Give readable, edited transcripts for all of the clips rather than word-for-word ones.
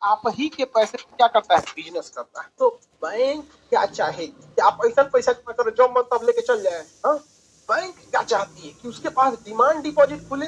आप ही के पैसे क्या करता है, बिजनेस करता है। तो बैंक क्या चाहे कि आप ऐसा पैसा जमा करो जो मन तब लेके चल जाए। हाँ, बैंक क्या चाहती है कि उसके पास डिमांड डिपॉजिट खुले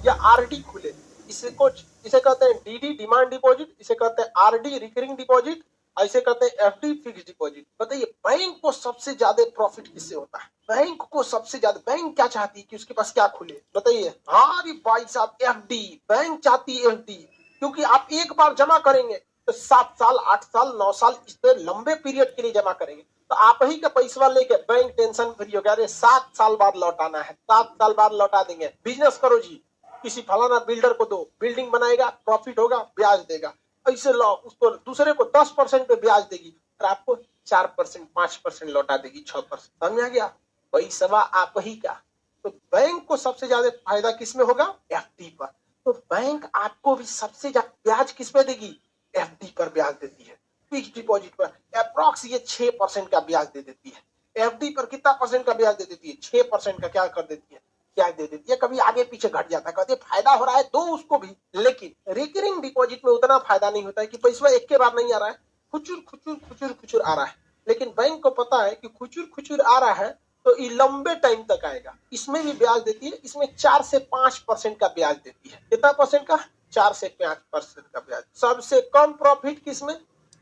या आरडी खुले। इसे कहते हैं डीडी, डिमांड डिपॉजिट, इसे कहते हैं आरडी, रिकरिंग डिपॉजिट, ऐसे कहते हैं एफडी, फिक्स डिपॉजिट। बताइए बैंक को सबसे ज्यादा प्रॉफिट किससे होता है? बैंक को सबसे ज्यादा, बैंक क्या चाहती है कि उसके पास क्या खुले? बताइए। हाँ अरे भाई साहब, एफडी। बैंक चाहती है एफडी, क्योंकि आप एक बार जमा करेंगे तो 7 साल, 8 साल, 9 साल, इस पे लंबे पीरियड के लिए जमा करेंगे तो आप ही का पैसा लेके बैंक टेंशन फ्री हो गया। अरे 7 साल बाद लौटाना है, 7 साल बाद लौटा देंगे। बिजनेस करो जी, किसी फलाना बिल्डर को दो, बिल्डिंग बनाएगा, प्रॉफिट होगा, ब्याज देगा। ऐसे लो, उसको दूसरे को 10% पे ब्याज देगी और आपको 4%, 5% लौटा देगी, 6%। समझ आ गया? पैसा आप ही का। तो बैंक को सबसे ज्यादा फायदा किसमें होगा? एफडी पर। तो बैंक आपको भी सबसे ज्यादा ब्याज किस पे देगी? एफडी पर ब्याज देती है। फिक्स डिपॉजिट पर अप्रॉक्स ये 6% का ब्याज दे देती है। एफडी पर कितना परसेंट का ब्याज दे देती है? 6% का क्या कर देती है? ब्याज दे देती है। कभी आगे पीछे घट जाता है, कहते फायदा हो रहा है दो उसको भी। लेकिन रिकरिंग डिपॉजिट में उतना फायदा नहीं होता है कि पैसा एक के बार नहीं आ रहा है, खुचुर खुचुर खुचुर खुचुर आ रहा है। लेकिन बैंक को पता है कि खुचुर खुचुर आ रहा है तो ये लंबे टाइम तक आएगा। इसमें भी ब्याज देती है, इसमें 4 से 5% का ब्याज देती है। कितना परसेंट का? 4 से 5% का ब्याज। सबसे कम प्रॉफिट किसमें?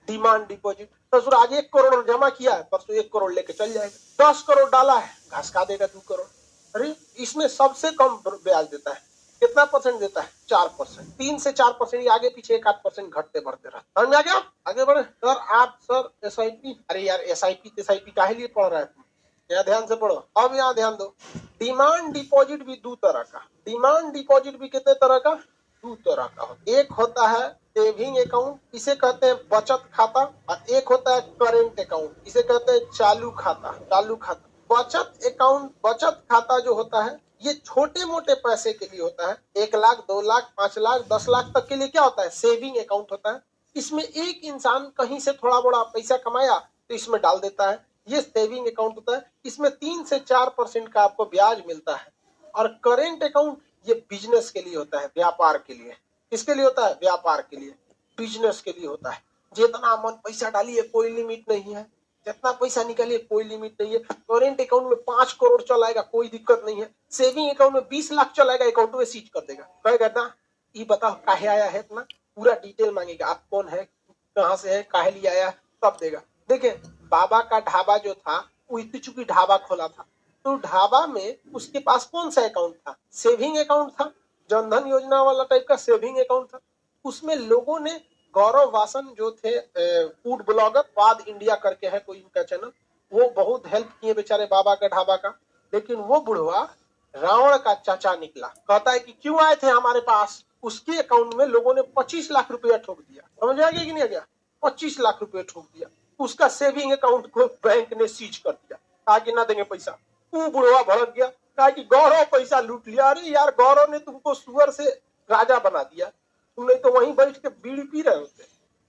Demand deposit. ससुर आज 1 करोड़ जमा किया है, परसों 1 करोड़ लेके चल जाएगा। 10 करोड़ डाला है, घास खा देगा 2 करोड़। अरे इसमें सबसे कम ब्याज देता है। कितना परसेंट देता है? 4%। 3 से 4%, आगे पीछे 1-8% घटते बढ़ते रहते। समझ आ गया? आगे बढ़े। सर आप सर एसआईपी, अरे यार एसआईपी काहे लिए पढ़ रहा है तुम? यहाँ ध्यान से पढ़ो। अब यहाँ ध्यान दो, डिमांड डिपॉजिट भी 2 तरह का। डिमांड डिपॉजिट भी कितने तरह का? 2 तरह का। एक होता है सेविंग अकाउंट, इसे कहते हैं बचत खाता, और एक होता है करेंट अकाउंट, इसे कहते हैं चालू खाता। चालू खाता, बचत अकाउंट, बचत खाता जो होता है ये छोटे मोटे पैसे के लिए होता है। 1 लाख, 2 लाख, 5 लाख, 10 लाख तक के लिए क्या होता है? सेविंग अकाउंट होता है। इसमें एक इंसान कहीं से थोड़ा बड़ा पैसा कमाया तो इसमें डाल देता है, ये सेविंग अकाउंट होता है। इसमें 3 से 4% का आपको ब्याज मिलता है। और करेंट अकाउंट ये बिजनेस के लिए होता है, व्यापार के लिए। किसके लिए होता है? व्यापार के लिए, बिजनेस के लिए होता है। जितना मन पैसा डालिए कोई लिमिट नहीं है, जितना पैसा निकालिए कोई लिमिट नहीं है। करेंट अकाउंट में 5 करोड़ चलाएगा, कोई दिक्कत नहीं है। सेविंग अकाउंट में 20 लाख चलाएगा, अकाउंट में सीज कर देगा, कहेगा ना ये बताओ काहे आया है इतना, पूरा डिटेल मांगेगा। आप कौन है, कहाँ से है, काहे लिए आया, सब देगा। देखिए बाबा का ढाबा जो था वो चूंकि ढाबा खोला था, तो ढाबा में उसके पास कौन सा अकाउंट था? सेविंग अकाउंट था, जनधन योजना वाला टाइप का सेविंग अकाउंट था। उसमें लोगों ने, गौरव वासन जो थे फूड ब्लॉगर, वाद इंडिया करके है कोई उनका चैनल, वो बहुत हेल्प किए बेचारे बाबा का ढाबा का। लेकिन वो बुढ़वा रावण का चाचा निकला, कहता है कि क्यों आए थे हमारे पास। उसके अकाउंट में लोगों ने 25 लाख रुपया ठोक दिया। समझ आ गया कि नहीं आ गया? 25 लाख रुपया ठोक दिया। उसका सेविंग अकाउंट को बैंक ने सीज कर दिया, कहा कि ना देंगे पैसा। वो बुढ़वा भड़क गया, कहा कि गौरव पैसा लूट लिया। अरे यार गौरव ने तुमको सुअर से राजा बना दिया, तुम नहीं तो वहीं बैठ के बीड़ी पी रहे होते।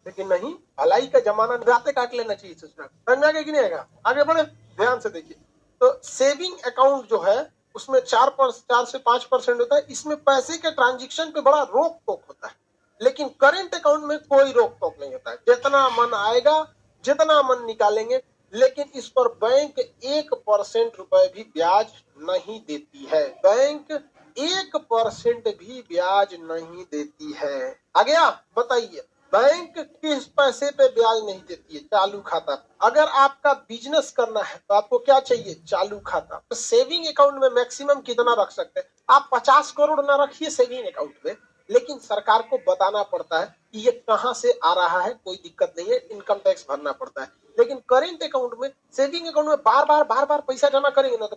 लेकिन नहीं, भलाई का जमाना, रातें काट लेना चाहिए। समझ आ गया कि नहीं आएगा? आगे बढ़े, ध्यान से देखिए। तो सेविंग अकाउंट जो है उसमें 4 से 5% होता है। इसमें पैसे के ट्रांजेक्शन पे बड़ा रोक टोक होता है। लेकिन करेंट अकाउंट में कोई रोक टोक नहीं होता है, जितना मन आएगा जितना मन निकालेंगे। लेकिन इस पर बैंक 1% रुपए भी ब्याज नहीं देती है। बैंक 1% भी ब्याज नहीं देती है। आ गया? बताइए बैंक किस पैसे पे ब्याज नहीं देती है? चालू खाता। अगर आपका बिजनेस करना है तो आपको क्या चाहिए? चालू खाता। तो सेविंग अकाउंट में मैक्सिमम कितना रख सकते हैं आप? 50 करोड़ ना रखिए सेविंग अकाउंट में, लेकिन सरकार को बताना पड़ता है कि ये कहां से आ रहा है, कोई दिक्कत नहीं है, इनकम टैक्स भरना पड़ता है। लेकिन करेंट अकाउंट में, सेविंग अकाउंट में बार बार पैसा जमा करेंगे ना तो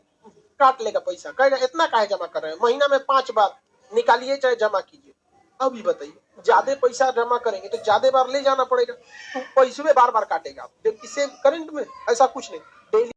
काट लेगा पैसा, कहेगा इतना काहे जमा कर रहे हैं, महीना में 5 बार निकालिए चाहे जमा कीजिए। अभी बताइए, ज्यादा पैसा जमा करेंगे तो ज्यादा बार ले जाना पड़ेगा, तो पैसे बार बार काटेगा। जबकि करेंट में ऐसा कुछ नहीं,